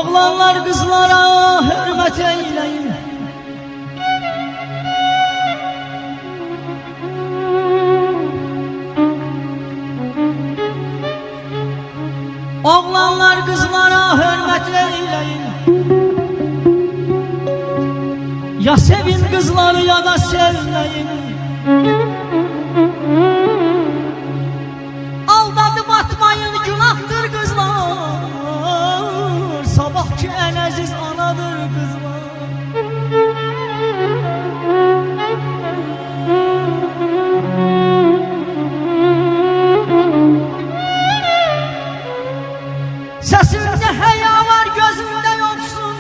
Oğlanlar kızlara hürmet eyleyin. Oğlanlar kızlara hürmet eyleyin. Ya sevin kızları ya da sevmeyin. Aldadım atmayın, günahtır kızlar. Sabahki en aziz anadır kızlar. Sesinde heya var, gözünde yoksun.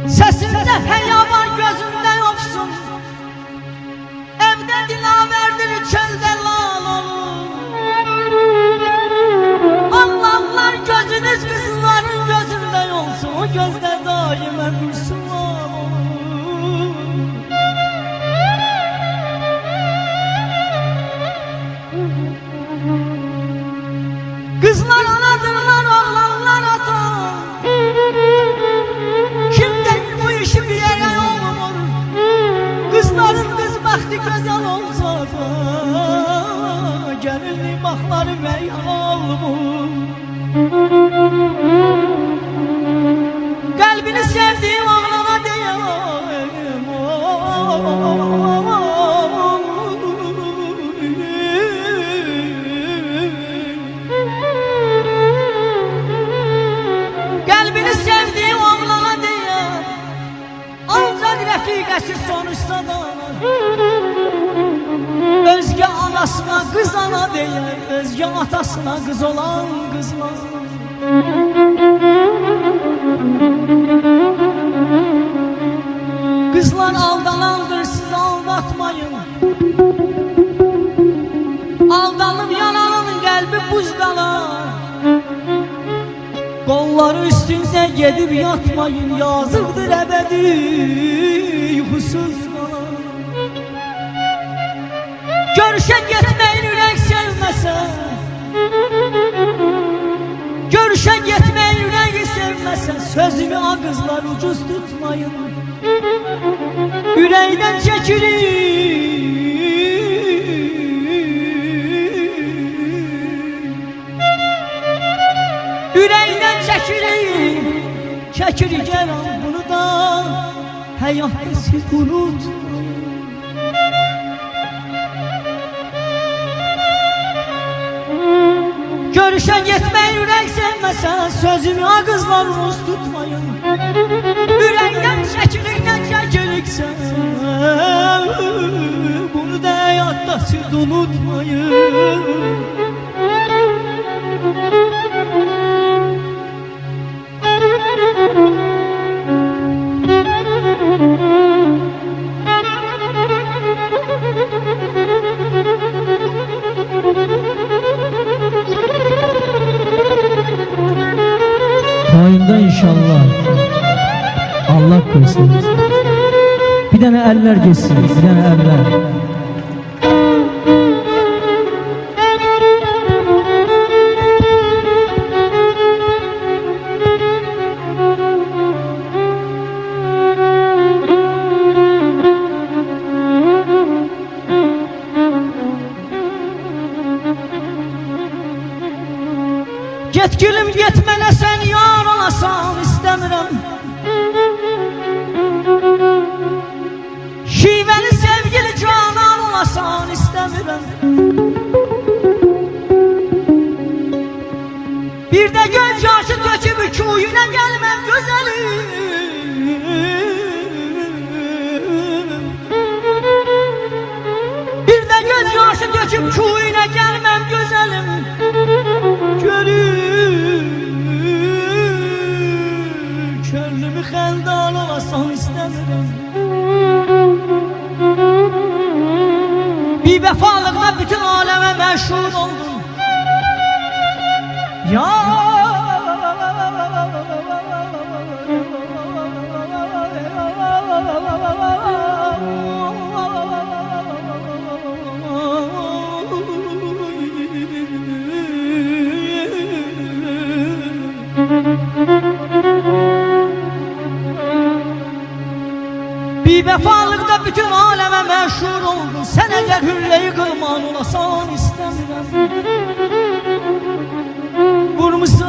Sesinde heya var, gözünde yoksun. Evde dilaverdir, çölde lal olur. Allah'lar gözünüz kızların gözünde olsun. O gözde daima Müslüman olur. Kızlar anadırlar, oğlanlar ata. Kimden bu işi bir yere olur. Kızların kızbaktı güzel olsa da gelin bakları meyal olur. Kalbini sevdiğim oğlana diyeyim. Kalbini sevdiğim oğlana diyeyim. Ancak refikası sonuçta da özge anasına kız ana diyeyim. Özge atasına kız olan kızlar. Kızlar aldanandır, siz aldatmayın. Aldanıp yananın kalbi buz kalar. Kolları üstünde gidip yatmayın. Yazıktır ebedi yuhusuz kalar. Görüşe gitmeyin yürek sevmese. Görüşe gitmeyin yüreği sevmese. Sözümü a kızlar ucuz tutmayın. Yüreğden çekilir. Yüreğden çekilir. Çekilir gel al bunu da. Hayatı siz unutmayın. Görüşe gitmeyin yürek sevmese. Sözümü a kızlar unuz tutmayın. Yüreğden çekilikse bunu da hayatta siz unutmayın. Tayında inşallah Allah korusun. Bir tane eller geçsin, bir tane eller. Get gülüm getmene sen yar olasan istemiyorum. Şiveli sevgili canan olasan istemiyorum. Bir de göz yaşı töküp köyüne gelmem güzelim. Bir de göz yaşı töküp köyüne gelmem güzelim. Körlümü xəldan olasan istemiyorum. Bir vefalıqla bütün aleme məşhur oldum. Ya Bir vefalıkta bütün aleme meşhur oldun. Sen eğer hülleyi kılman olasan istemiyorum. Vurmuşsan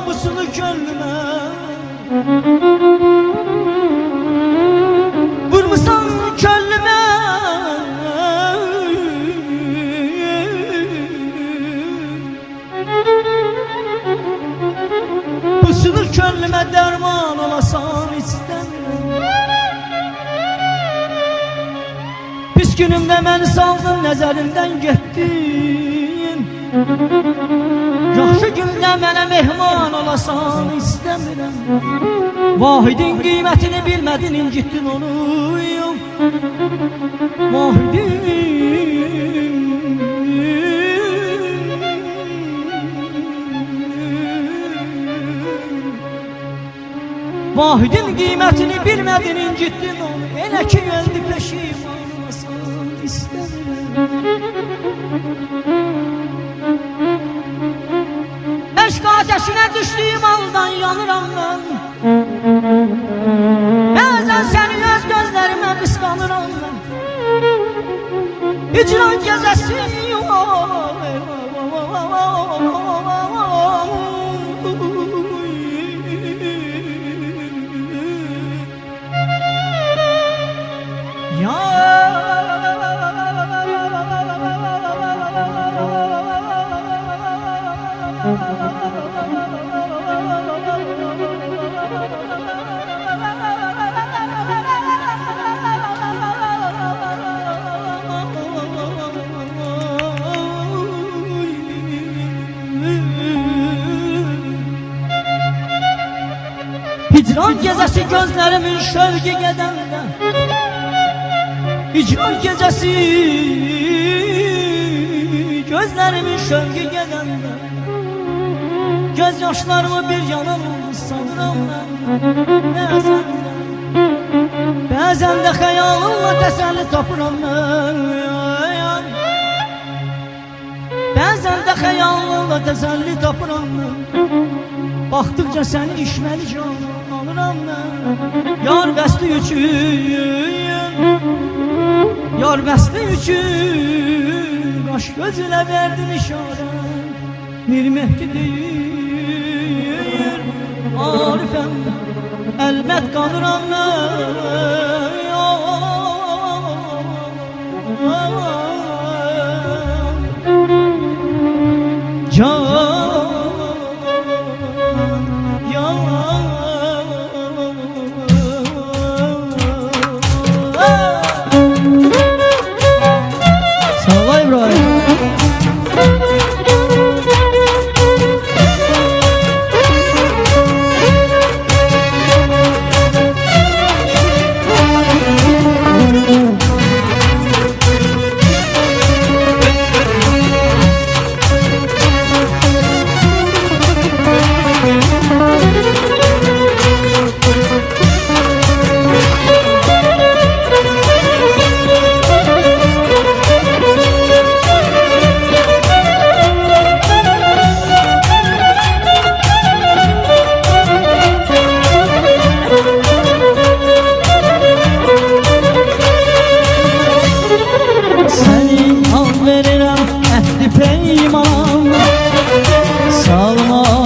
busunu gönlüme, vurmuşsan gönlüme, busunu gönlüme derman olasan istemiyorum. Pis günümde beni saldın, nezerinden gettin. Yaxşı gündə mənə mehman olasan istəmirəm. Vahidin qiymətini bilmədin, incitdin onu. Vahidin qiymətini bilmədin, incitdin onu. Elə ki gəldi peşiman olasan istəmirəm. Eşq ateşine düştüğüm haldan yanıram ben. Bazen seni öz gözlerime kıskanıram ben. Hicran gecesi Hicran gecesi gözlerimin şövki gedende, hicran gecesi gözlerimin şövki gedende, göz yaşlarımı bir yana vurdu sanıram ben. Bazen de hayalımla teselli tapıram ben. Bazen de hayalımla teselli tapıram ben. Baktıkça seni işmeli canım alıram ben. Yar bəsti üçün, yar bəsti üçün, qaş gözülə verdin işarə. Mir Mehdi deyir Arifəm, əlbət qalıram mən.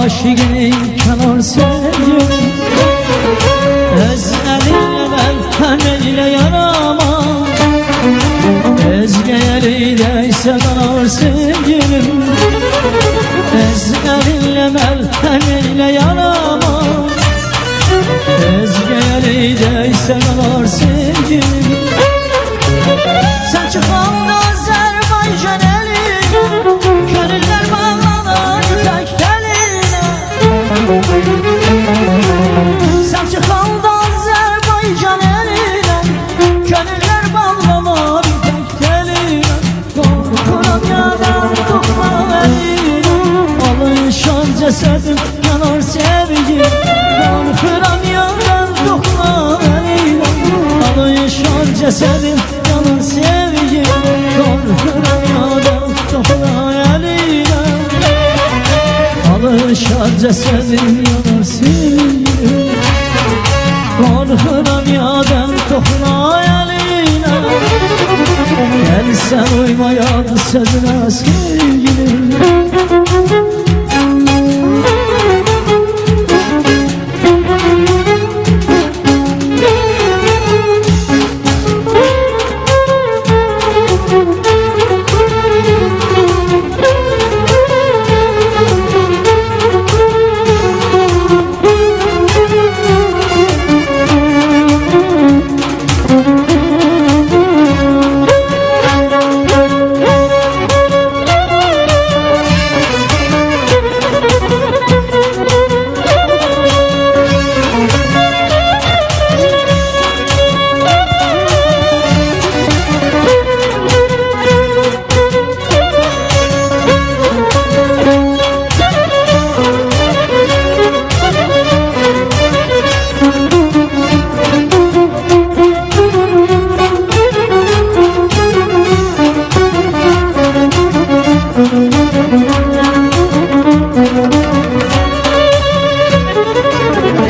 Aşığın kenar sevgilim, öz elinle ben eyle yaramam. Özge eliydeyse kanar sevgilim, öz elinle ben eyle yaramam. Özge eliydeyse kanar sevgilim. Sen çıkan da Azerbaycan eli, gönüller bağlanar yürek teline. Sen çıkan da Azerbaycan eline, gönüller bağlanar yürek teline. Korkuram yadan dokma eline, alışan cesedim yanar sevgim. Korkuram yadan dokma eline, alışan cesedim yanar sevgim. Korkuram yadan dokma eline. cesedin yanar sevgilim. Korkuram yadan toxuna eline, gelsen uymayadı sözüne sevgilim.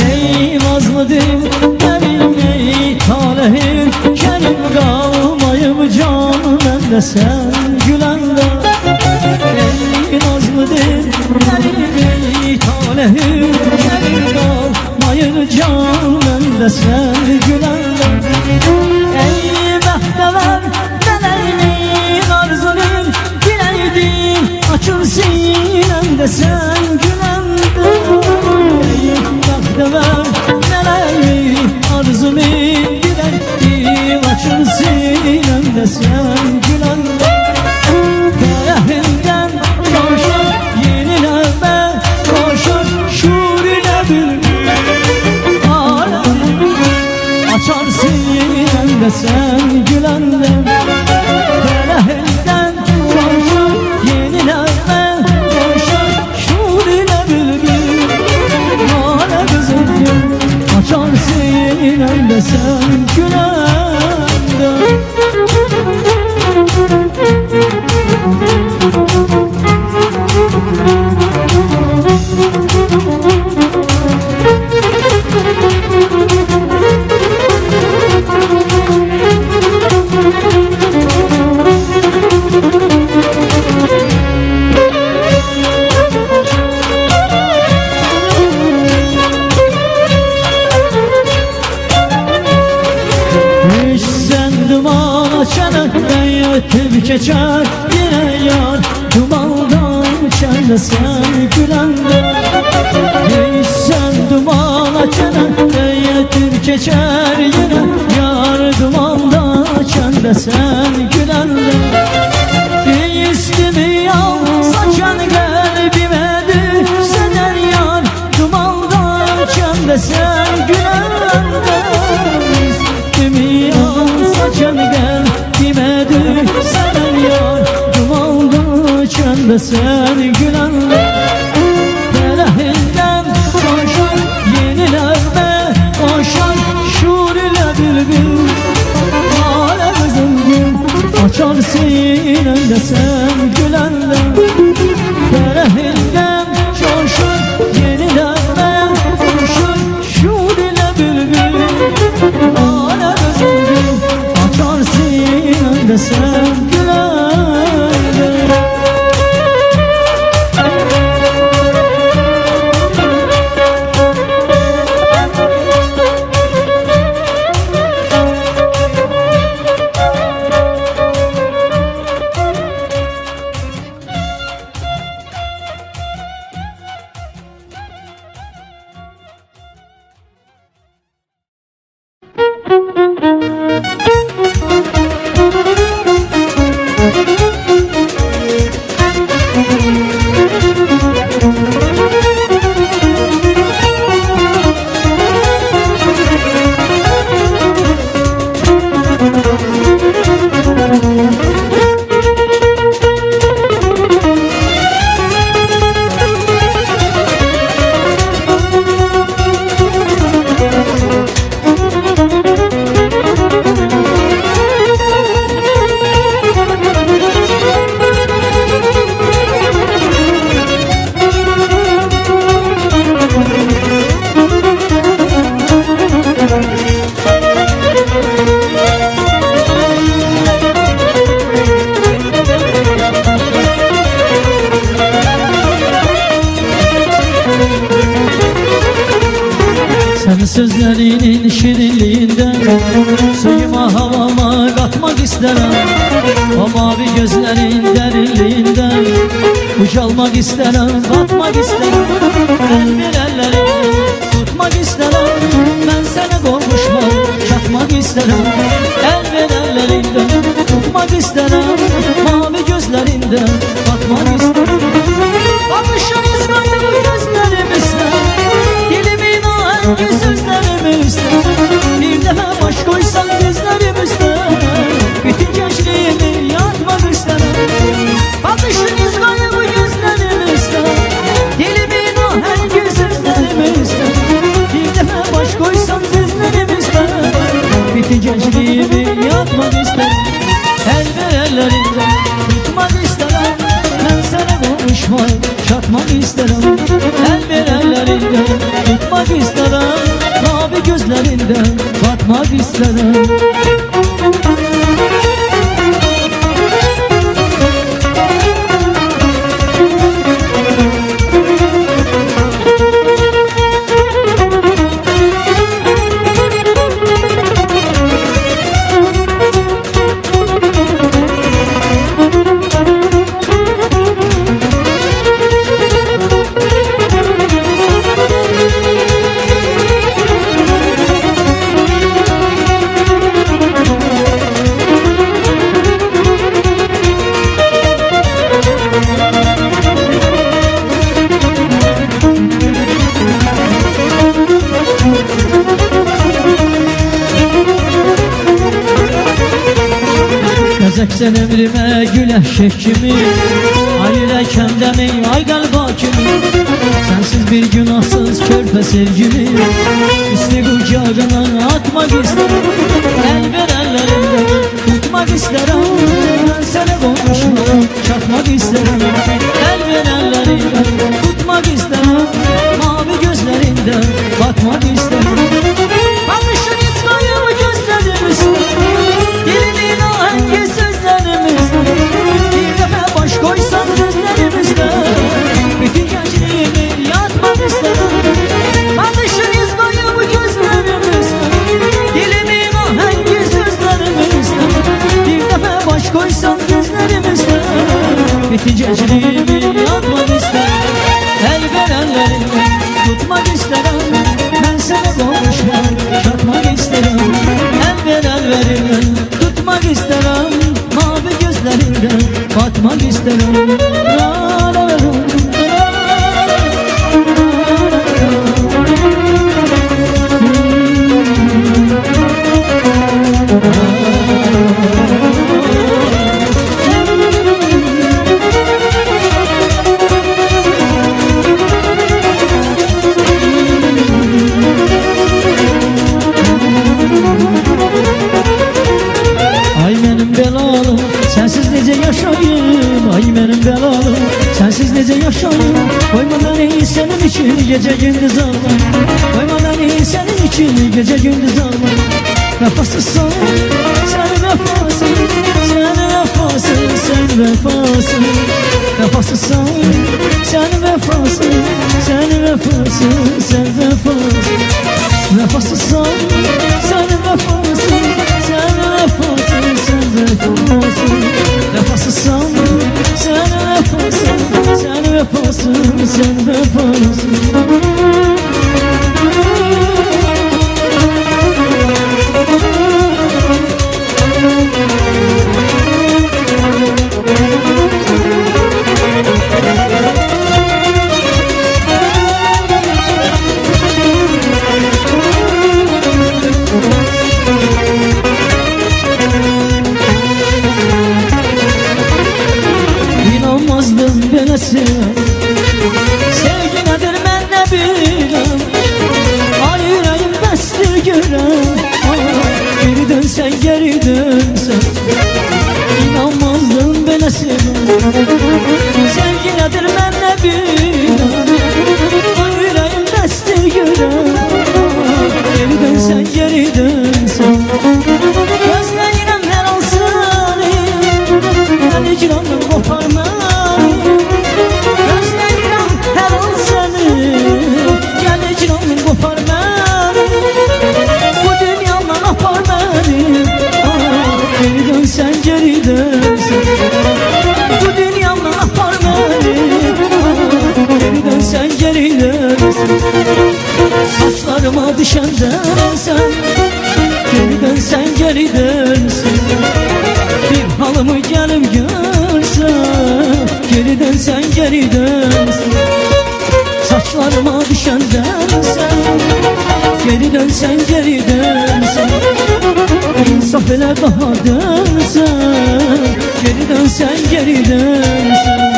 Ey nazlı dillerim, ey talihim, kerim kalmayım canım ben de sen gülende. Ey nazlı dillerim, ey talihim, kerim kalmayım canım ben de sen gülende. Ey behteler meleğin arzunun dileydin, açıl sinemde sen gülende. Behteler meleğin arzunun dileydin, açıl sinemde sen gülende. Kayahinden coşar yenileme, koşar şuur ile bülbül alem, açar sinemde sen gülende. Kayahinden coşar yenileme, koşar şuur ile bülbül alem kızım, açar sinemde sen gülende. Hiç sen duman açana ben yetip geçer yine yar, dumandan içende sen gülende. Hiç sen duman açana ben yetip geçer yine yar, dumandan içende sen gülende. İstimi al saçan kalbime düşseden yar, dumandan içende sen gülende. İstimi al saçan kalbime düşseden yar, dumandan içende sen gülende. Felehinden coşar yenilerme, koşar şuur ile bülbül alem kızım gül, açar sinemde sen gülende. Felehinden coşar yenilerme, koşar şuur ile bülbül alem kızım gül, açar sinemde sen gülende. sözlerinin şirinliğinden suyuma havama katmak isterim. O mavi gözlerin derinliğinden ucalmak isterim, batmak isterim. El bir ellerimle tutmak isterim, ben sana kavuşmak, çatmak isterim. El bir ellerinden tutmak isterim, mavi gözlerinden batmak isterim. Bakışınız kaydı bu gözlerimizde, dilimin ahengi sözlerimizde. Bir defa baş koysan dizlerimizde, bütün gençliğimi yatmak isterim. Bakışınız kaydı bu gözlerimizde, dilimin ahengi sözlerimizde. Bir defa baş koysan dizlerimizde, bütün gençliğimi yatmak isterim. El ver ellerinden tutmak isterim, ben sana konuşmak, çatmak isterim. El ver ellerinden tutmak isterim, mavi gözlerinden batmak isterim. Sen emrime gül eşek kimi, ay yürekemden ey ay kalp hakimi. Sensiz bir günahsız körpe sevgimi, üstü kucağına atmak isterim. El ver ellerimden tutmak isterim, ben sana konuşmak, çatmak isterim. El ver ellerinden tutmak isterim, mavi gözlerinden bakmak isterim. Bakışın itfaiye bu gözlerimizde, dilimin ahengi sözlerimizde. Bir defa baş koysan gözlerimizde, bütün gençliğimi yatmak isterim. Bakışın itfaiye bu gözlerimizde, dilimin ahengi sözlerimizde. Bir defa baş koysan gözlerimizde, bütün gençliğimi yatmak isterim. El ver ellerinden tutmak isterim, ben sana konuşmak, çatmak isterim. El ver ellerinden tutmak isterim, mavi gözlerinden batmak isterim. La la la la. Sensiz nece yaşayayım, ay benim belalım. Sensiz nece yaşayayım, koyma beni senin için gece gündüz ağlar. Koyma beni senin için gece gündüz ağlar. Vefasızsan sen vefasın, sen vefasın, sen vefasın. Vefasızsan sen vefasın, sen vefasın, sen vefasın. Vefasızsan sen vefasın, sen vefasın, sen vefasın. Vefasızsan sen vefasın, sen vefasın, sen vefasın. İnanmazdım ben sevgi nedir ben dönsen geri dönsen, saçlarıma düşenden sen geri dönsen geri dönsen, bir halımı gelip görsen geri dönsen geri dönsen, saçlarıma düşenden sen geri dönsen geri dönsen, insaf ele daha dönsen geri dönsen geri dönsen.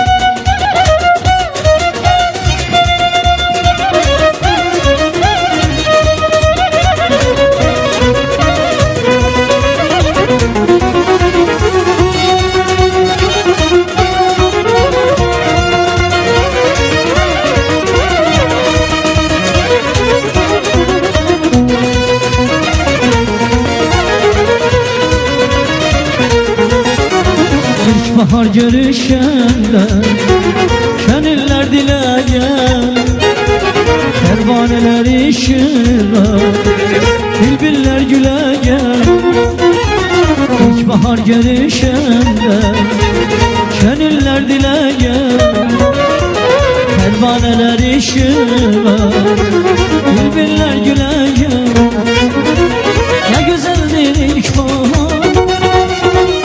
Bahar görüşende gönüller dileyen, pervaneler ışığa, bülbüller güleyen. İlk bahar görüşende gönüller dileyen, pervaneler ışığa, bülbüller güleyen. Ne güzeldir ilk bahar,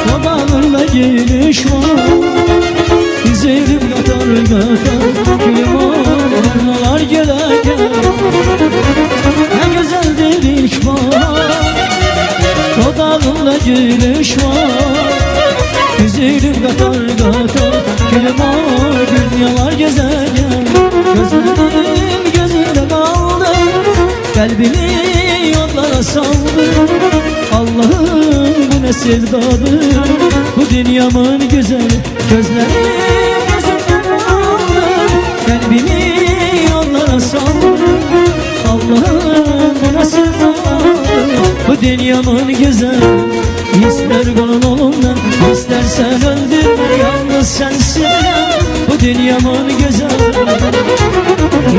dudağında gülüş var, güzelim kadar kadar gülüm ormanlar gelegen. Ne güzeldir ilk bahar, dudağında gülüş var, güzelim kadar kadar gülüm ormanlar gezegen. Gözlerim gözünde kaldı, kalbimi yollara saldı. Allah'ım bu ne sevdadır, bu dünyamın güzeli. Gözlerim gözümden kaldı, kalbimi yollara saldı. Allah'ım bu ne sevdadır, bu dünyamın güzeli. İster kolun olumdan, istersen öldür, yalnız sensin bu dünyamın güzeli.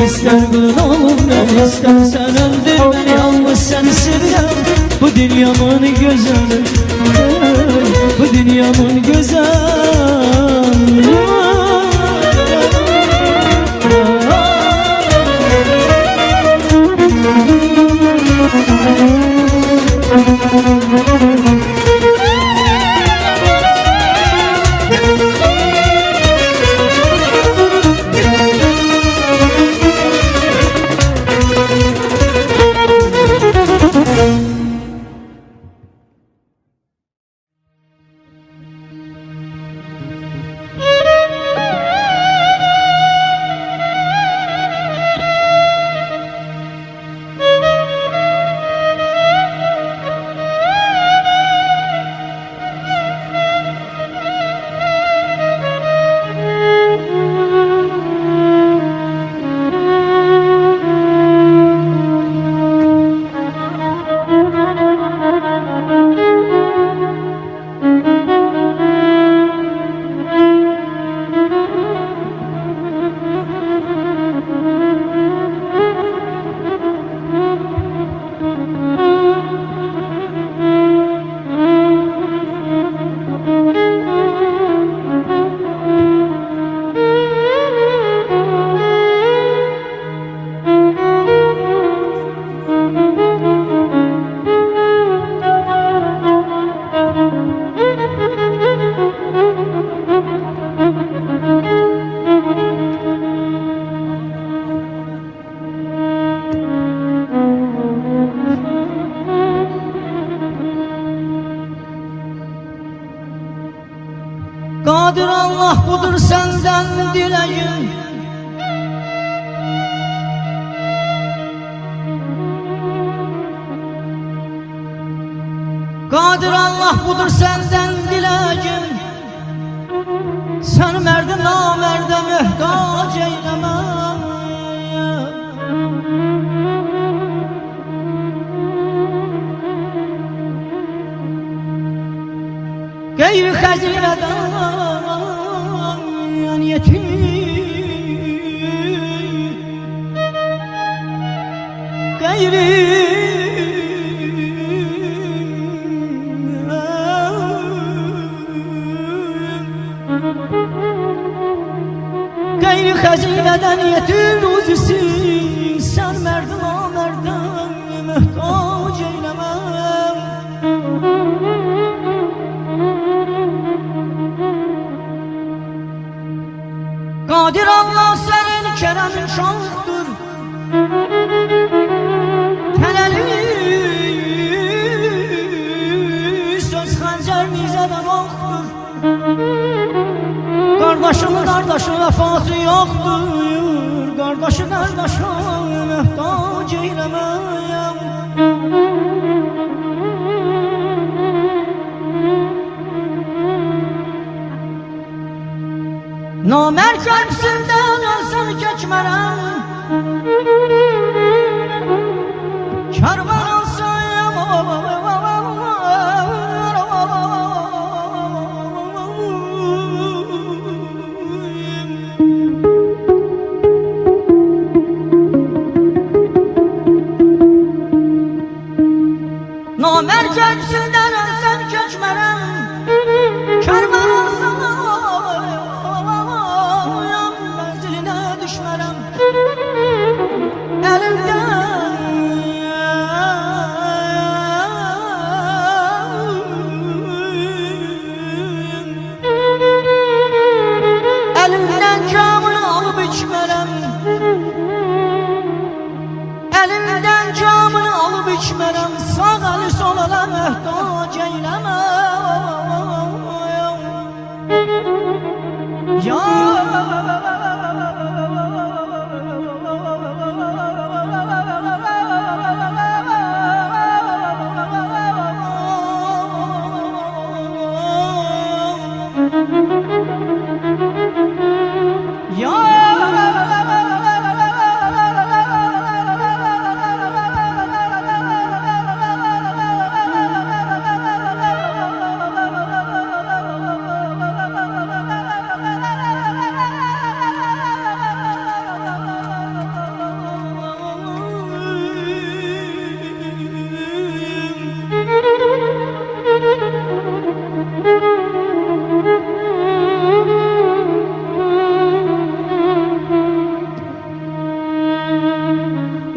İster kolun olumdan, istersen öldür, yalnız sensin bu dünyamın güzeli, bu dünyamın güzeli. Kadir Allah budur senden dileğim, Kadir Allah budur senden dileğim. Sen merdi namerde mühtaç eyleme. Gayri hazineden yetim, gayri gayri hazineden mədəniyyətin uzisin, sən mərdi namərdən möhtac eyləməm. Qadir Allah sənin kərəmin şanlıqdır, tələli söz xəncər nizədən oxdur. Qardaşımın qardaşı vəfası yoxdur, qardaşı qardaşa möhtac eyləməyəm. Namər körpüsündən ölsəm keçmərəm, karvan olsayım Namər körpüsündən ölsəm keçmərəm, karvan olsam mənzilinə düşmərəm. Əlimdən camını alıb içmərəm, əlimdən camını alıb içmərəm. Sağ əli sol ələ möhtac eyləməm. Ya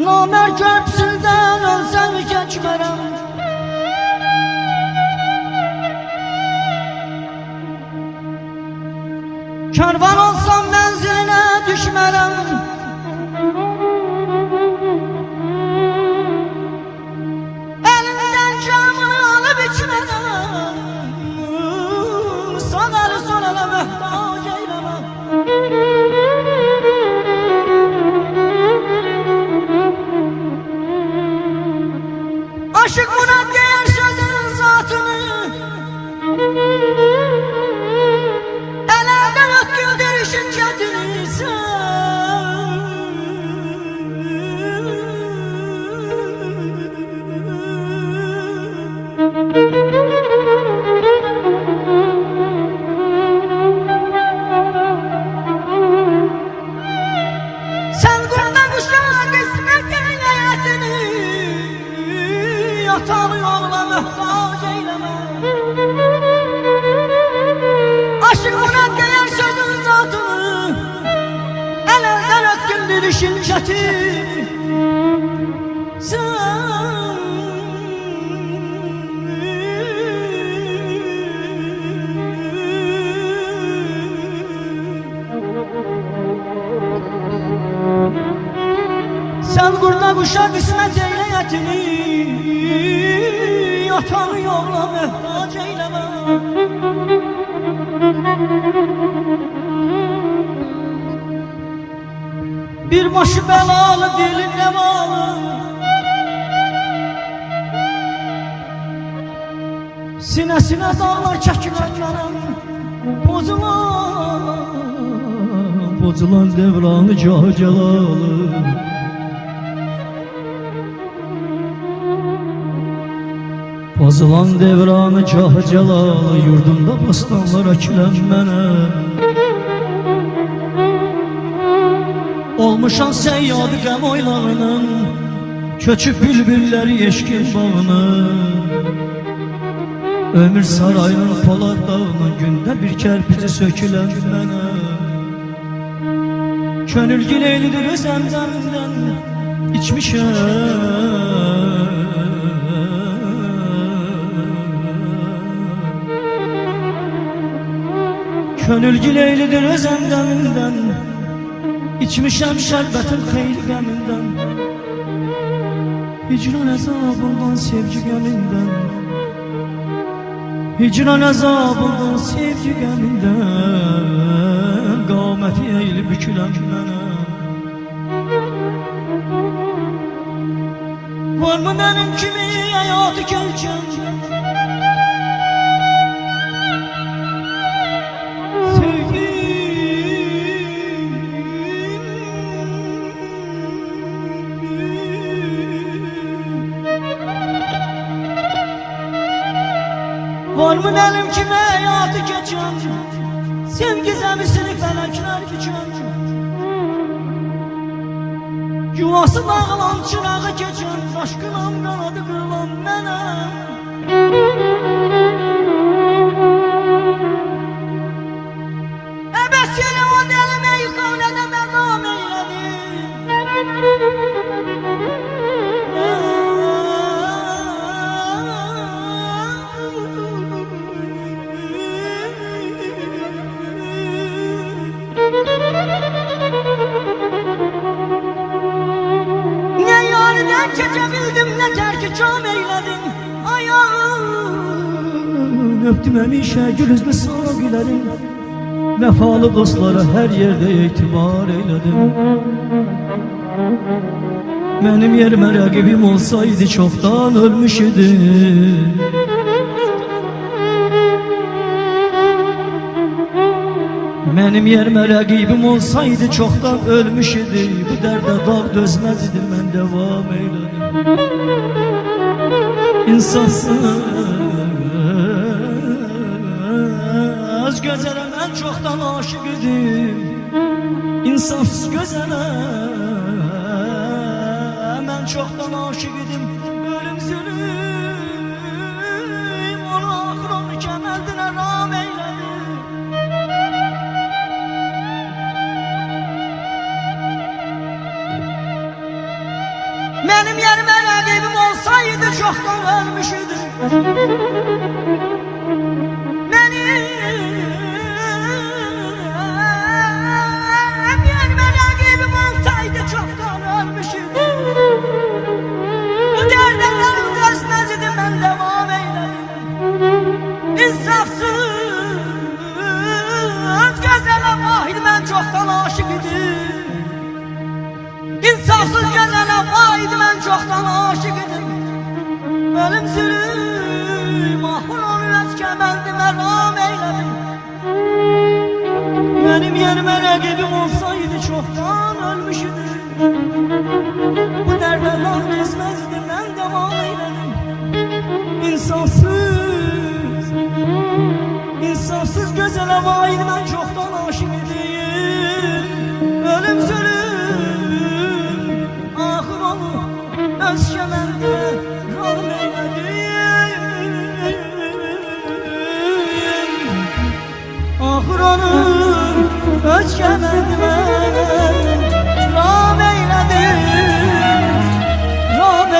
Namər körpüsündən ölsəm keçmərəm, karvan olsam mənzilinə düşmərəm. Əlimdən camını alıb içmərəm, sağ əli sol ələ möhtac eyləməm. Aşık buna değer sözün zatını, ellerden ötküldür şiddetini sen kurdan kuşağı kısmet eyletini, yatağı yoluna möhtac eyləmə. Aşık buna değer sözün zatını, ellerden ötküldür şiddetini sen kurda kuşa kısmet eyleyetini, yatağı yolla möhtac eyləmə. Bir başı belalı, dilin nevalı, sinəsinə dağlar çəkilən mənəm. Bozulan devranı cahcalalı, bozulan devranı cahcalalı, yurdumda bostanlar əkilən mənəm. Olmuşan səyyadı qəm oylağının, köçüb bülbülləri eşkin bağını. Ömür sarayının polad dağının, gündə bir kərpici sökülən mənəm. Könül gileylidir özemdeminden içmişem. Könül gileylidir özemdeminden içmişem şərbətin xeyli qəmindən. Hicran əzabından sevgi qəmindən, hicran əzabından sevgi qəmindən, qaməti eğilib büküləm mənəm. Varmı mənim kimi həyatı gəlkən Varmı benim kime hayatı geçen sevgi zemisini felekler geçen, yuvası dağılan çırağı geçen, aşkınam kanadı kırılan benim. Ebes yere o delime yıkan edeme nam eyledim. Ne yariden çekebildim, ne terki çam eyledim. Ayağım öptüm hemişe gül yüzlü sana gülerim. Vefalı dostlara her yerde itibar eyledim. Benim yerime rakibim olsaydı çoktan ölmüş idim. Benim yerime rakibim olsaydı çoktan ölmüş idi. Bu derde dağ dözmez idim, ben devam eyledim. İnsafsız gözele ben çoktan aşık idim. İnsafsız gözele ben çoktan aşık idim. Ölüm zulüm, onu ahırını kemeldine ram eyledim. Benim yerime rakibim olsaydı çoktan ölmüş idi. Benim yerime rakibim olsaydı çoktan ölmüş idi. Bu derde dalı dözmez idim, ben devam eyledim. İnsafsız gözele vahid ben çoktan aşık idim. İnsafsız gözele vahid ben çoktan aşık idim. Ölüm zulüm, ahul onu özkemendime ram eyledim. Benim yerime rakibim olsaydı çoktan ölmüş idi. Bu derde lan gezmezdi, ben devam eyledim. İnsafsız, insafsız gözele vahid ben çoktan aşık idim. Ölüm zulüm, ahul onu özkemendime ram eyledim. Ahır onu özkemendime ram eyledim, ram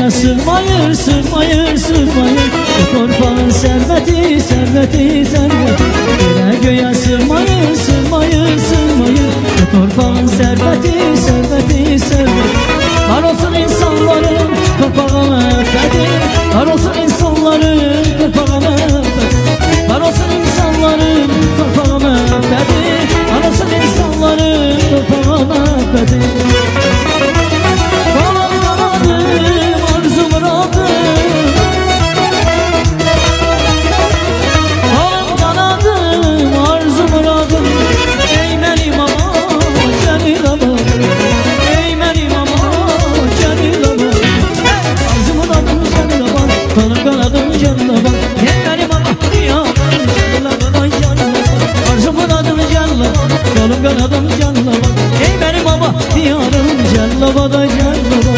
Sırmayır, sırmayır, sırmayır, torpağın serveti, serveti, serveti. Yere göğe sırmayır, sırmayır, sırmayır, torpağın serveti, serveti, serveti. Var olsun insanların torpağı müftedir, var olsun insanların torpağı müftedir. Var olsun insanların torpağı müftedir, var olsun insanların torpağı müftedir. Arzum radım, Kolum kanadım Cellabad. Ey benim baba diyarım Cellabad'a Cellabad.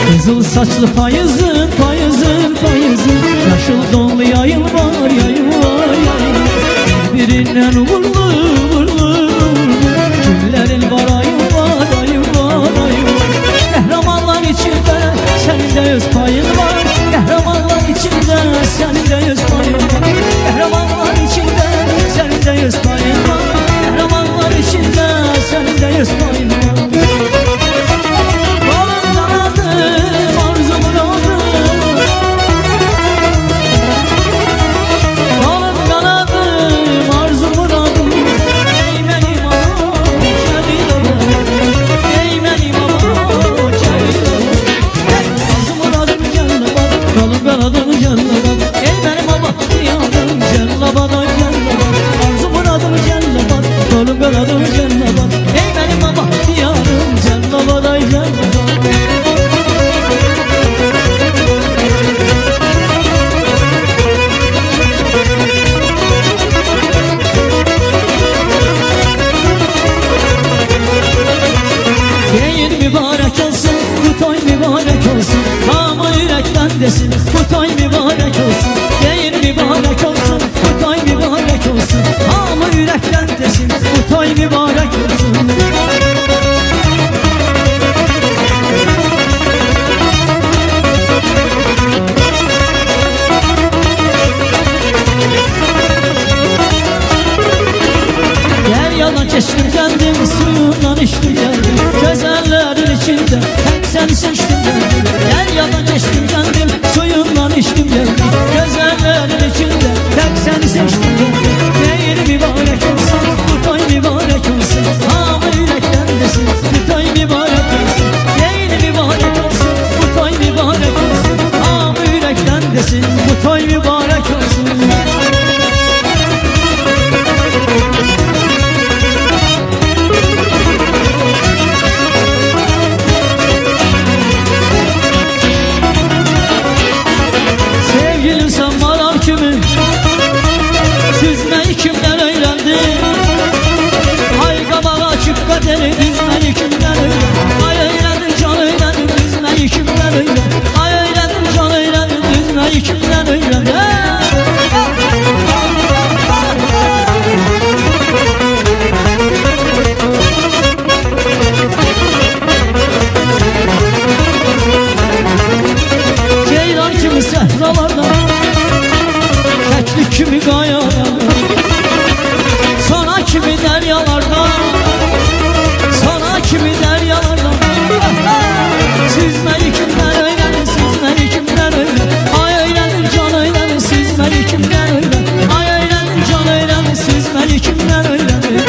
Kızıl saçlı payızın, payızın, payızın, yaşıl donlu yayıl var, yayıl var, yayıl var. Birbirinden vurlu, vurlu, vurlu, güllerin var, ayıl var, ayıl var, ayıl var. Kahramanlar içinde senin de öz payın var. Kahramanlar içinde senin de öz payın var. Kahramanlar içinde senin de öz payın var. Kahramanlar içinde senin de öz payın var. Desin, bu toy mübarek olsun. Değil mübarek olsun, bu toy mübarek olsun. Hamı yürekten desin, bu toy mübarek olsun. Deryadan geçtim geldim, suyundan içtim geldim. Güzellerin içinde hep seni seçtim geldim. Deryadan geçtim geldim, suyundan içtim geldim. Güzellerin içinde tek seni seçtim geldim. Değil mübarek olsun, bu toy mübarek olsun. Hamı yürekten desin, bu toy mübarek olsun. Değil mübarek olsun, bu toy mübarek olsun. Hamı yürekten desin, bu toy mübarek olsun. Süzmeyi kimler öğrendi? Ay kabağa açık kaderi düzmeyi kimler öğrendi? Ay öğrendim can öğrendim düzmeyi kimler öğrendi? Ay öğrendim can öğrendim düzmeyi kimler öğrendi? Ceylan kimi sehralarda, keklik kimi kayalarda, sana kimi deryalarda, sana kimi deryalarda. Süzmeyi kimler öğrendi, süzmeyi kimler öğrendi? Ay öğrendim can öğrendi, süzmeyi kimler öğrendi? Ay öğrendim can öğrendi, süzmeyi kimler öğrendi?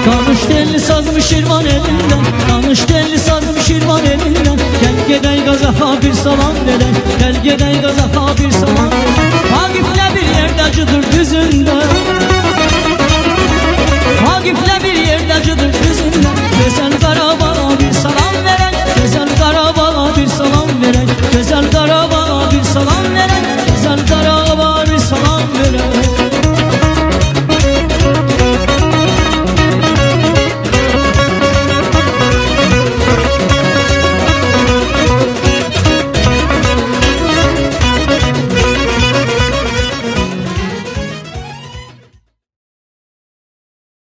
Danış telli sazım şirvan elinden, danış telli sazım şirvan elinden. Gel gedey gazafa bir salam verek, gel gedey gazafa bir salam verek. Vakifle bir yerde cıdır düzünde, Vakifle bir yerde cıdır düzünde. Güzel Qarabağ'a bir salam verek, güzel Qarabağ'a bir salam verek. Güzel Qarabağ'a bir salam verek, güzel Qarabağ'a bir salam verek.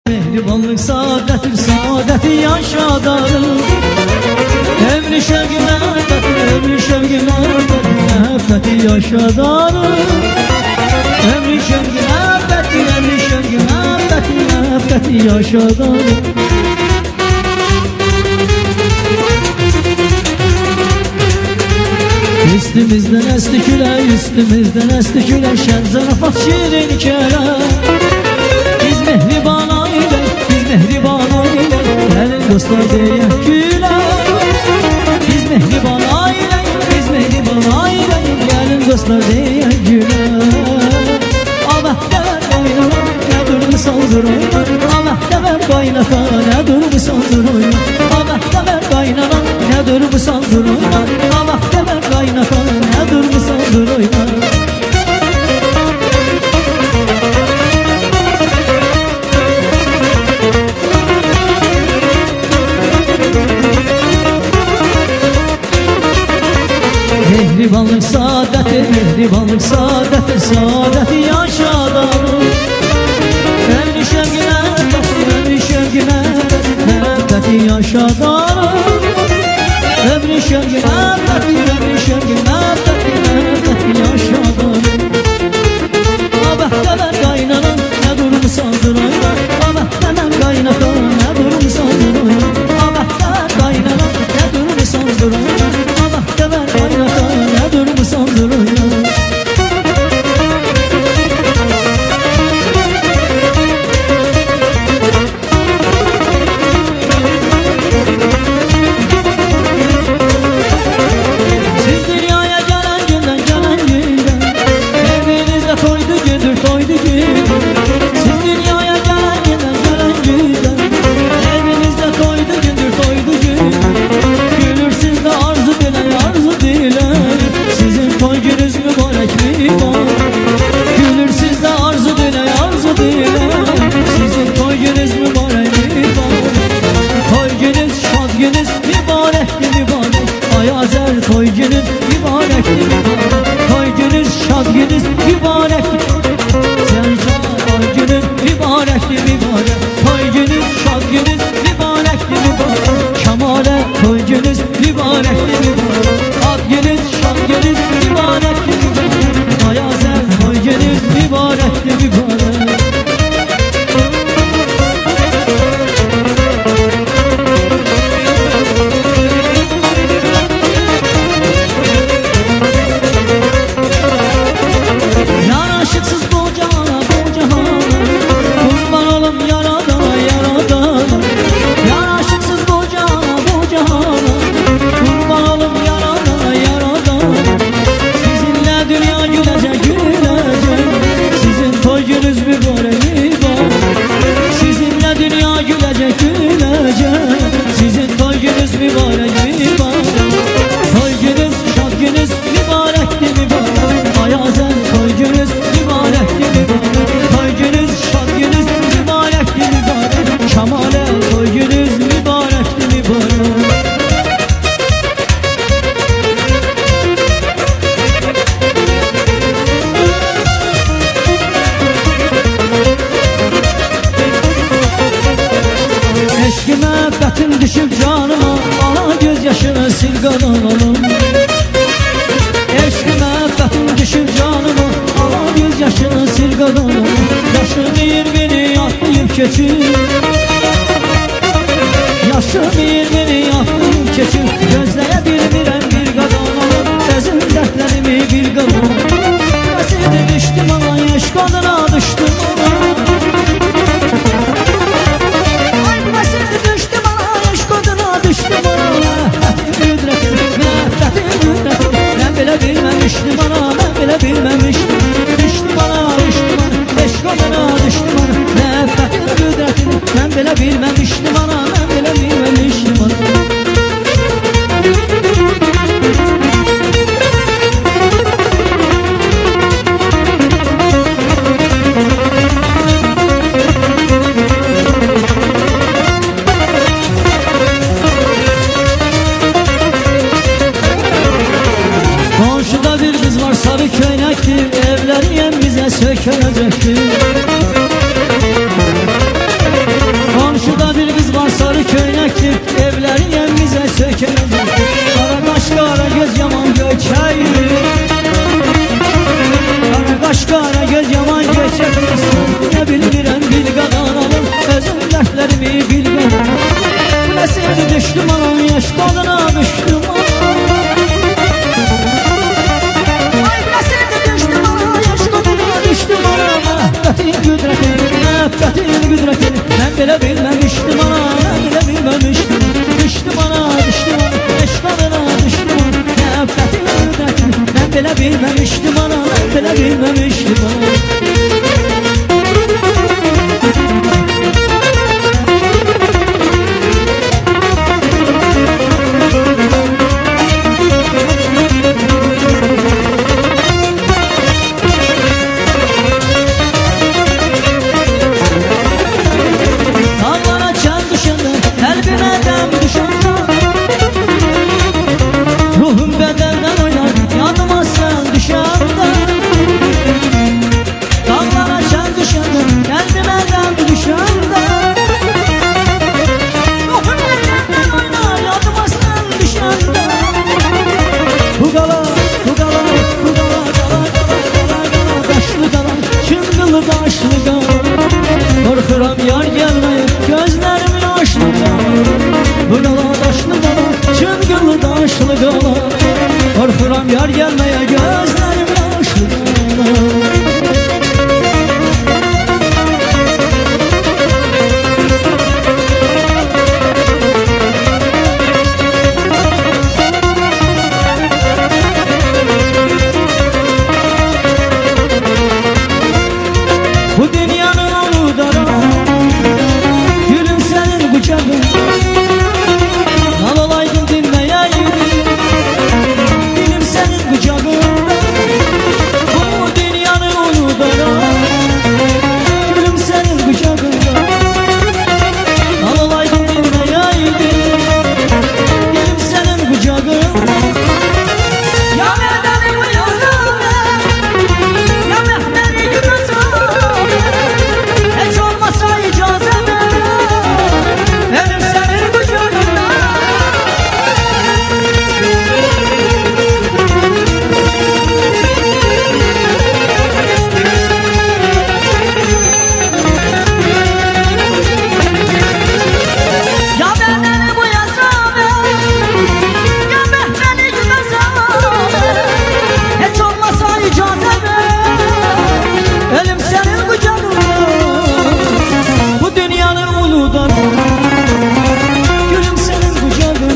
Mehribanlık saadettir, saadeti yaşadarım. Emri şevki mehabbeti, emri şevki mehabbeti, mehabbeti yaşadarım. Emri şevki mehabbeti, emri şevki mehabbeti, mehabbeti yaşadarım. Üstümüzden esti küle, üstümüzden esti küle. Şen zarafat şirin kere, biz mehribana dostlar deyək gülər. Biz mehriban ailəyik, biz mehriban ailəyik, gəlin dostlar deyək gülər. Avəhdəvər qaynana, nə durmusandır oyna, avəhdəvər qaynata, nə durmusandır oyna, avəhdəvər qaynana, nə durmusandır oyna, avəhdəvər qaynata, nə durmusandır oyna. Mehribanlık saadeti, mehribanlık saadeti, saadeti yaşadanım. Evli şevkine, evli şevkine, mehabbeti yaşadanım. Evli şevkine, evli şevkine, mehabbeti yaşadanım. Avəhdəvər qaynana, nə durmusandır oyna, avəhdəvər qaynata, nə durmusandır oyna, avəhdəvər qaynana, nə durmusandır oyna, avəhdəvər qaynata, nə durmusandır oyna. Siz dünyaya gələn gündən, gələn gündən, evinizdə toydu gündür, toydu gündür. Siz dünyaya gələn gündən, gələn gündən, evinizdə toydu gündür, toydu gündür. Gülürsüz də arzu dilək, arzu dilək, sizin toy gününüz mübarək mübarək. Gülürsüz də arzu dilək, arzu dilək, sizin toy gününüz mübarək mübarək. Toy gününüz, şad gününüz mübarəkdir, mübarək. Ay Azər, toy gününüz mübarəkdir, mübarək. Toy gününüz, şad gününüz mübarəkdir. Zəncan, toy gününüz mübarəkdir, mübarək. Toy gününüz, şad gününüz mübarəkdir, mübarək. Şamalə, toy gününüz mübarəkdir, mübarək. Ad gününüz, şad gününüz mübarəkdir, mübarək. Ay Azər, toy gününüz mübarəkdir, mübarək. Yaraşıksız bu cihana, bu cihana, kurban olum yaradana, yaradana. Yaraşıksız bu cihana, bu cihana, kurban olum yaradana, yaradana. Sizinle dünya gülecek, gülecek, sizin toy gününüz mübarek, mübarek. Sizinle dünya gülecek, gülecek, sizin toy gününüz mübarek, mübarek. Toy gününüz, şad gününüz mübarektir, mübarek. Ay Azər, toy gününüz mübarektir, mübarek. Toy gününüz, şad gününüz mübarektir, mübarek. Şamale, toy gününüz mübarektir, mübarek. Eşki məhəbbətin düşüb canıma, ana göz yaşını sil qadınalım. Eşki məhəbbətin düşüb canıma, ana göz yaşını sil qadınalım. Yaşım 20'ni atlayıb keçir, yaşım 20'ni atlayıb keçir. Gözləyə bilmirəm bir qadınalım, səzin dərdlərimi bir qadınalım. Vəsirdə düşdüm ana, yaş qadına düşdüm ana. Bilmemiştim ana, ben bile bilmemiştim. Düştüm ana, düştüm ana, eşk olana düştüm ana. Nefretin kudretini ben bile bilmemiştim ana, ben bile bilmemiştim ana. Komşuda bir kız var sarı köynektir, evleri yem bize sökülecektir. Komşuda bir kız var sarı köynektir, evleri yem bize sökülecektir. Kara kaş kara göz yaman göçeyir, kara kaş kara göz yaman göçeyir. Ne bilmirəm bil qadınalım, özüm dərdlərimi bil qadınalım. Məsirdi düşdüm anam, yaş qadına düşdüm anam. Nefretin güdretini ben bile bilmemiştim ana, ben bile bilmemiştim. bilmemiştim ana, belə bilmemiştim ana. Dağlara çan düşəndə, qəlbimə dəm düşəndə, ruhum bədəndən oynar, yadıma sən düşəndə. Dağlara çan düşəndə, qəlbimə dəm düşəndə, ruhum bədəndən oynar, yadıma sən düşəndə. Bu qala, bu qala, bu qala, qala, qala, qala, qala, daşlı qala, çıngılı daşlı qala. Korkuram yar gelmeye, gözlerim yaşlı qala. Bu qala daşlı qala, çıngılı daşlı qala. Korkuram yar gelmeye, gözlerim yaşlı qala. Bu dünyanın oludara, gülüm senin kucağın. Nal olaydın dinleyeydim, gülüm senin kucağında. Bu dünyanın oludara, gülüm senin kucağında. Nal olaydın dinleyeydim, gülüm senin kucağında. Ya bedeni uyandım, ya mehteri gülmezim. Hiç olmasa icazeme, benim senin kucağında. Ya bedeni bu yazame, ya mehteri gülmezim. Hiç olmasa icazeme, benim senin kucağında. Bu dünyanın uludan, gülüm senin kucağında.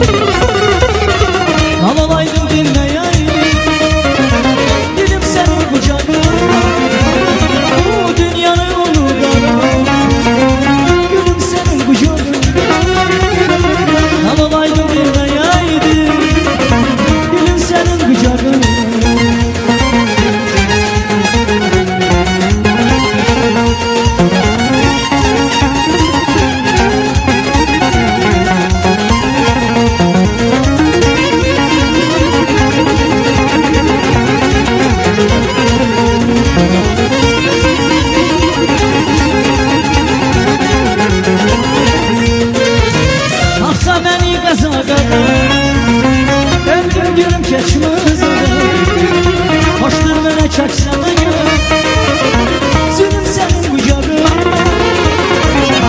Al olaydım dinleyeydim, gülüm senin kucağında. Bu dünyanın uludan, gülüm senin kucağında. Al olaydım dinleyeydim, gülüm senin kucağında. Aksa beni qaza qada, ömrüm gülüm keçməz ada. Hoşdur mənə çəksənə gəl, zülüm sənin qucağında.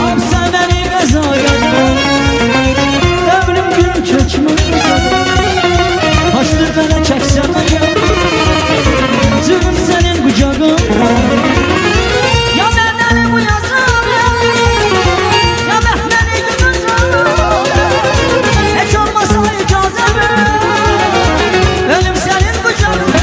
Aksa beni qaza qada, ömrüm gülüm keçməz ada. Hoşdur mənə çəksənə gəl, zülüm sənin qucağında. Ya bədəni bu yazam, ya mehteri gülmezim. Hiç olmasa icazeme, benim senin kucağında.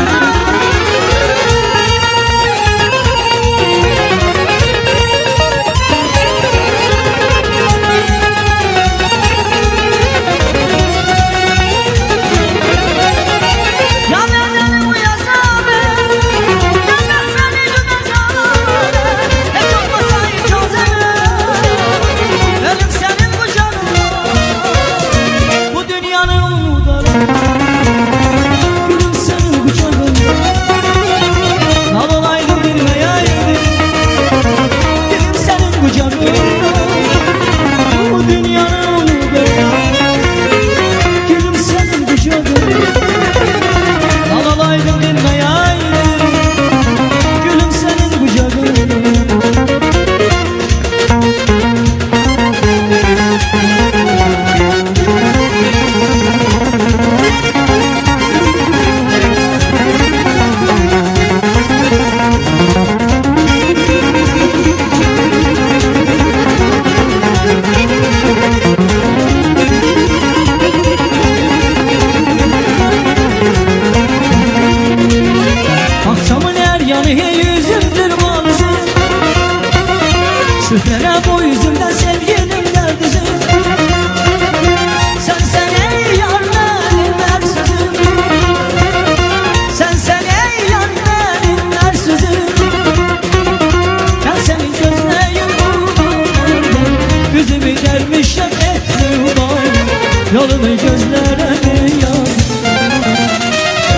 Yolunu gözlerine yaz.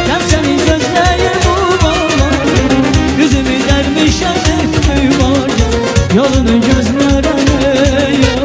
Hem seni gözleyim umarım, yüzümü dermişem etmi var. Yolunu gözlerine yaz.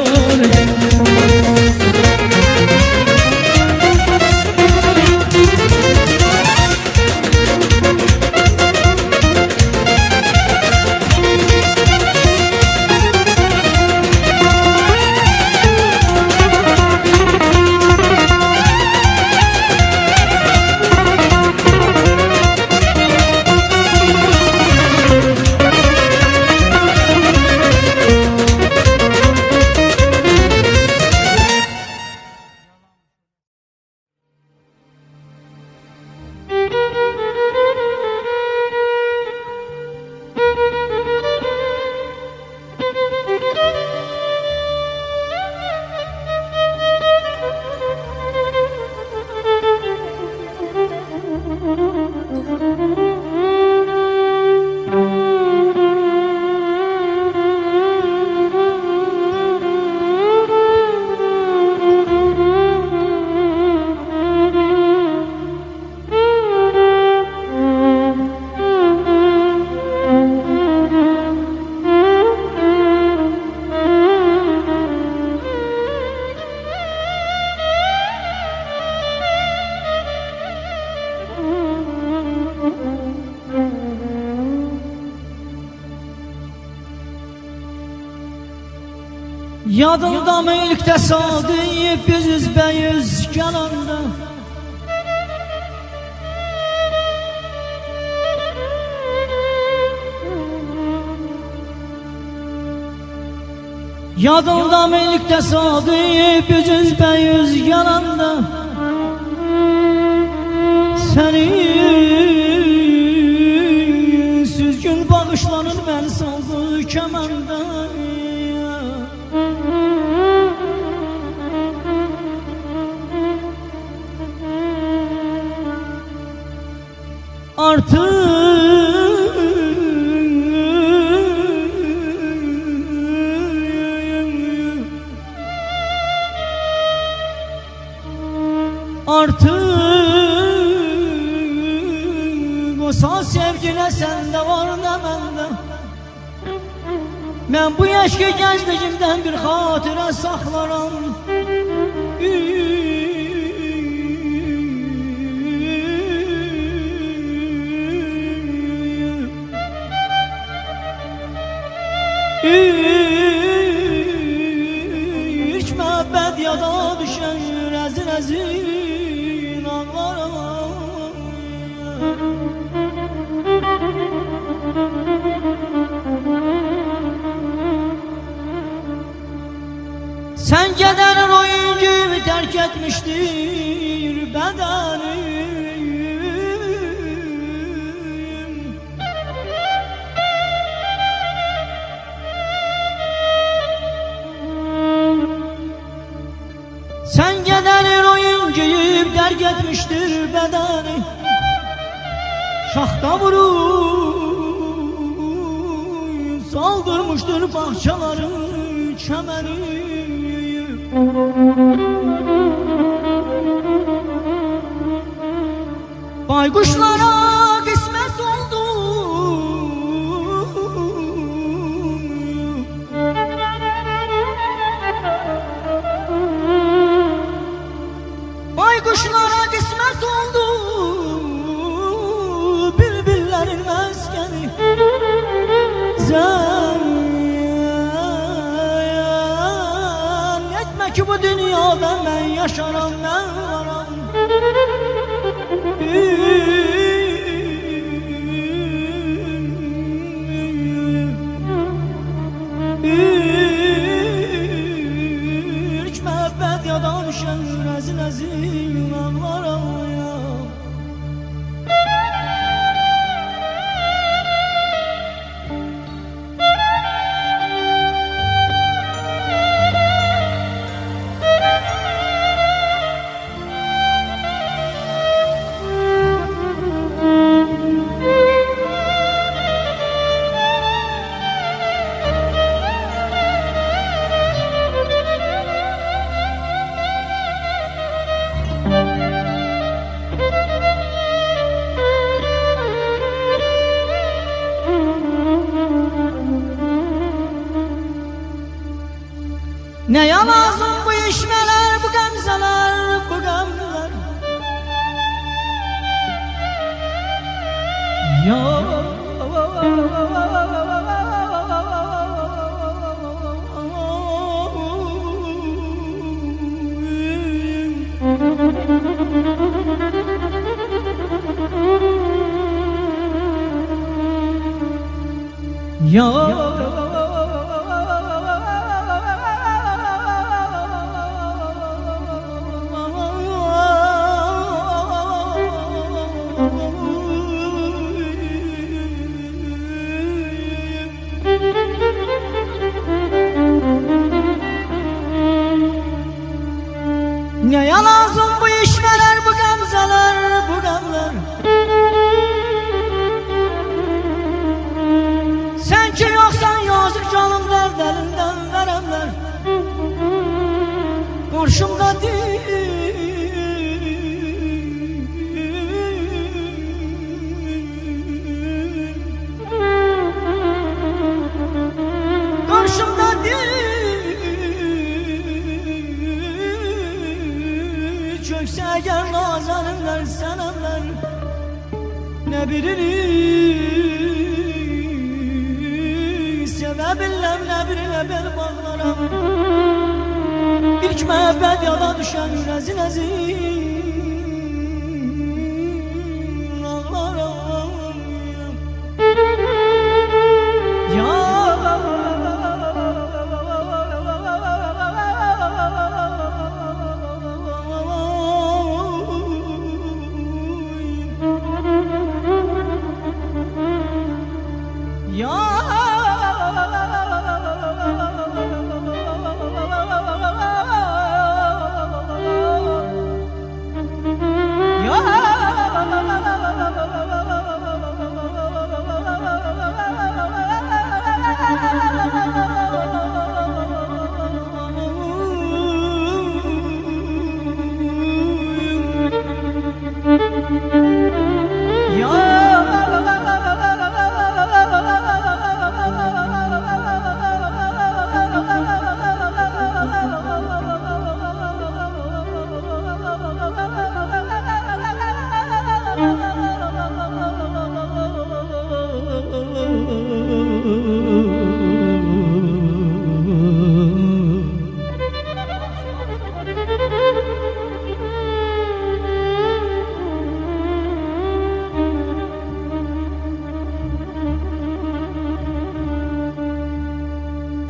Yadında mı ilk tesadüf yüz be yüz gelanda? Yadında mı ilk tesadüf yüz be yüz gelanda? Senin süzgün bakışların ben saldı kemanda. Artık o sağ sevgine sende var ne bende. Ben bu yaşki gençliğimden bir hatıra saklaram. Hiç müebbet yada düşen rezil rezil ağlarım. Sen gelen oyuncu terk etmiştir bedeni. Sen gelen oyuncuyu terk etmiştir bedeni. Şahta vurup saldırmıştır bahçelerin çemeni. Baykuşlara kısmet oldu. Baykuşlara kısmet oldu. Bülbüllerin meskeni. Sen etme ki bu dünyada ben yaşaram, ben varam. Hiç müebbet yadan düşen rezil rezil ağlarım ya. Neye lazım bu işmeler, bu gamzeler, bu gamzeler? Ya Neye lazım bu işmeler, bu gamzeler, bu gamlar? Sen ki yoksan yazık canım dert elinden veremler. Karşımda değil, karşımda değil. Çökse eğer nazaninler, senemler, ne birini sebebinle, ne birine bel bağlarım. İlk mehabbet yada düşen rezil ezin ağlarım. Ya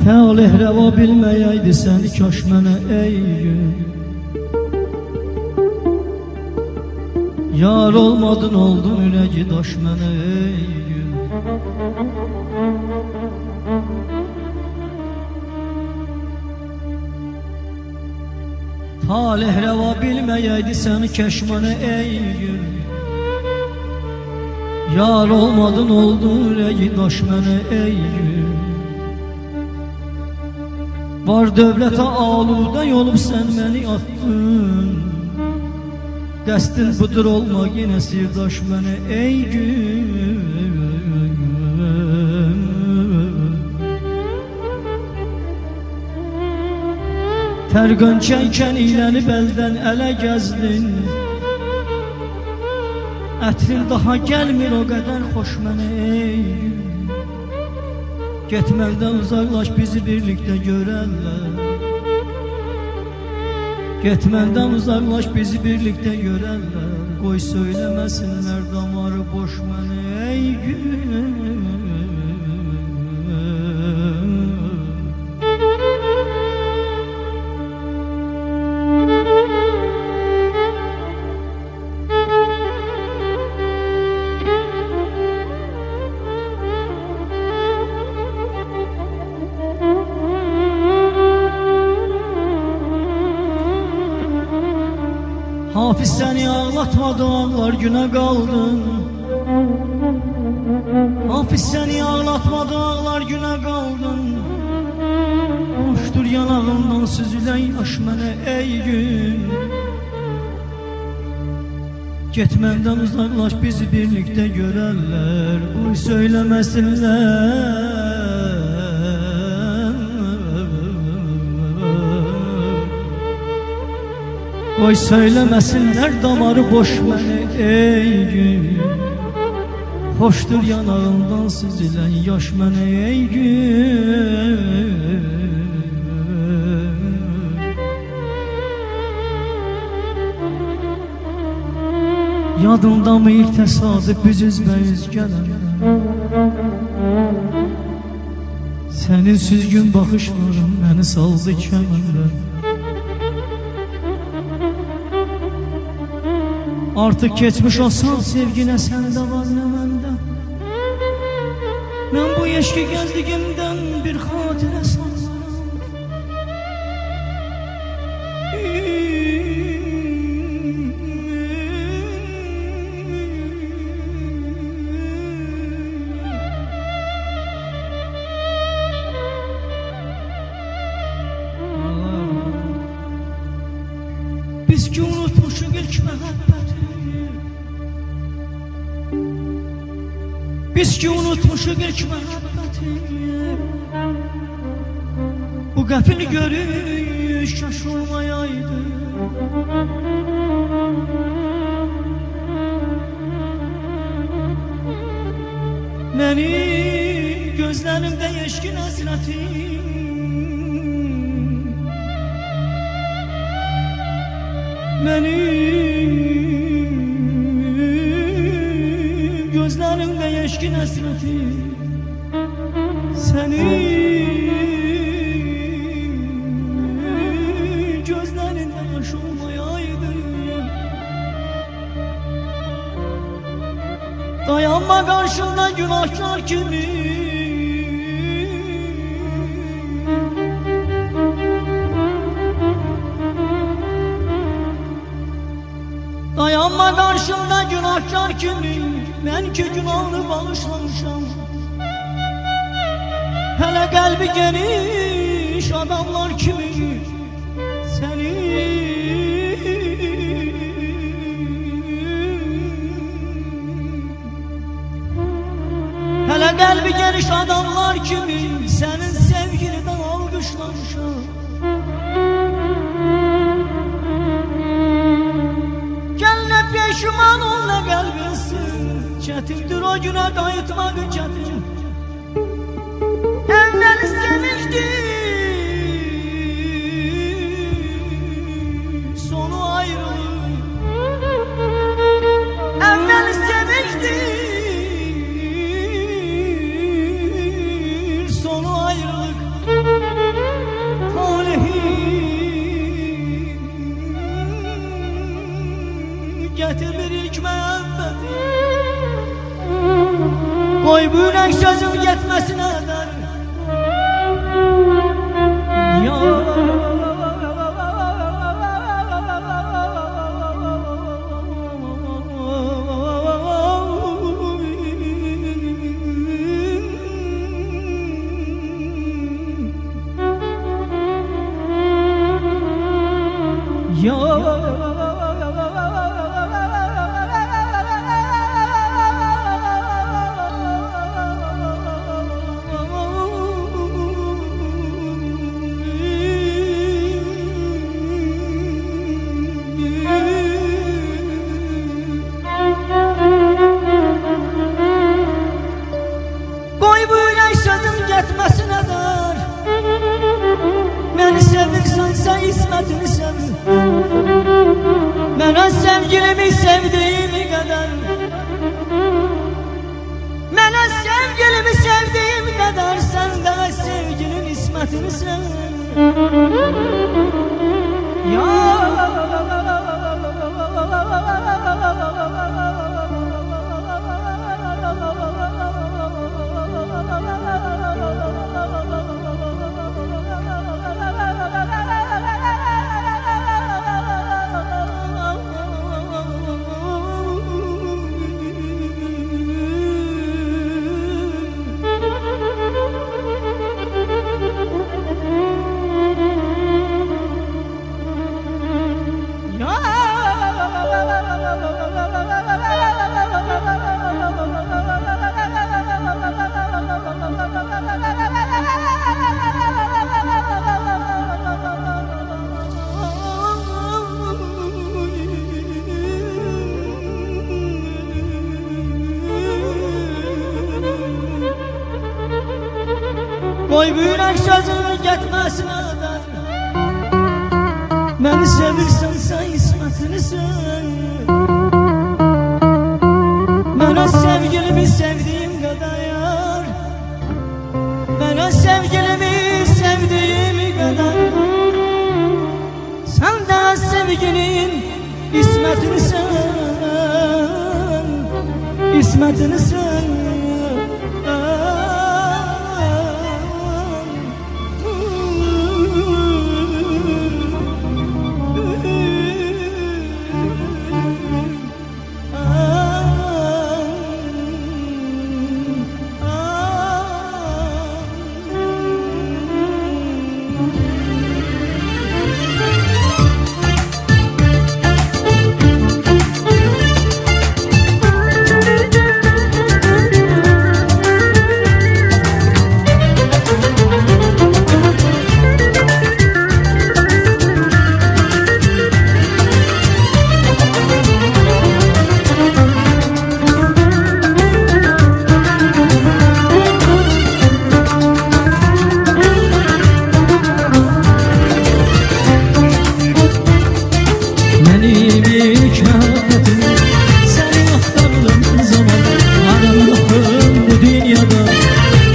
talih reva bilməyəydi səni kaş mənə ey gün. Yar olmadın oldun ürəyi daş mənə ey gün. Talih reva bilməyəydi səni kaş mənə ey gün. Yar olmadın oldun ürəyi daş mənə ey gün. Var dövlətə aludə olub sən məni atdın. Dəstin budur olmaq yenə sirdaş mənə ey gün. Tərqən çəykən iləni bəldən ələ gəzdin. Ətrin daha gəlmir o qədər xoş mənə ey gün. Getməkdən uzaqlaş bizi birlikdə görərlər. Getməkdən uzaqlaş bizi birlikdə görərlər. Qoy söyləməsinlər damarı boş məni ey gün. Hafiz seni ağlatmadı ağlar güne kaldın. Hafiz seni ağlatmadı ağlar güne kaldın. Hoştur yanağından süzülen yaş mənə ey gün. Getməkdən uzaqlaş bizi birlikdə görərlər. Uy söyləməsinlər Qoy söyləməsinlər damarı boş məni ey gün. Hoşdur yanağından süzülən yaş mənə ey gün. Yadında mı ilk təsadüf biz üzbəüz gələndə, sənin süzgün baxışların məni saldı kəməndə. Artıq keçmiş olsan sevginə səndə var nə məndə. Mən bu eşki gəzdiyimdən bir xatirə saxlaram. Biz ki unutmuşuq ilk məhəbbəti, biz ki unutmuşuq ilk məhəbbəti. Bu qəfil görüş kaş olmayaydı. Məni gözlərimdə eşkin həsrətim, benim gözlerimde eşkin hasreti, senin gözlerinde yaş olmayaydı. Dayanma karşında günahkar kimi, dayanma karşımda günahkar kimi, mən ki günahını bağışlamışam. Hele kalbi geniş adamlar kimi seni, hele kalbi geniş adamlar kimi senin sevgiliden alkışlamışam. Peşman ol ne kalbinsin, çetindir o güne kayıtmak çetin. Evvel istemişti, sonu ayrılık. Evvel istemişti, sonu ayrılık. Getir bir ilk məhəbbəti, qoy bu ürək sözüm getməsinə dər. Məni sevirsənsə ismətini sev, mənə sevgilimi sevdiğimi qədər, mənə sevgilimi sevdiğim qədər, sən də sevgilin ismətini sev. Ya Qoy bu yürək sözünün getməsin əldən. Məni sevirsən sən ismətlisən. Mənə sevgilimi sevdiyim qədər yar. Mənə sevgilimi sevdiyim qədər. Sən də sevginin ismətlisən. İsmətlisən.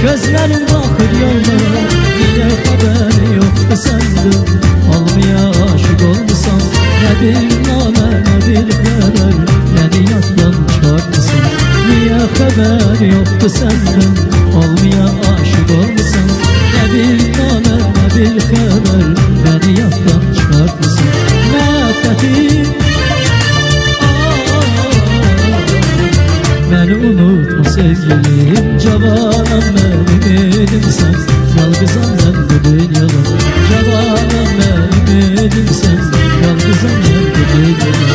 Gözlerim bakır yollara, niye haber yoktu sende? Olmaya aşık olmuşsan, ne bir name ne bir haber, beni yattan çıkartmışsan. Niye haber yoktu senden? Olmaya aşık olmuşsan, ne bir name ne bir haber, beni yattan çıkartmışsan. Nefretim, beni unutma sevgilim, cavanım benim sen. Yalgızam ben bu dünyada, cavanım benim sen. Yalgızam ben bu dünyada.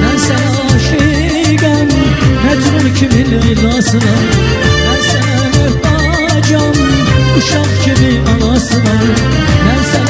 Ben sana aşığım, Mecnun kimin Leyla'sına. Ben sana muhtacım, uşak gibi anasına. Ben sana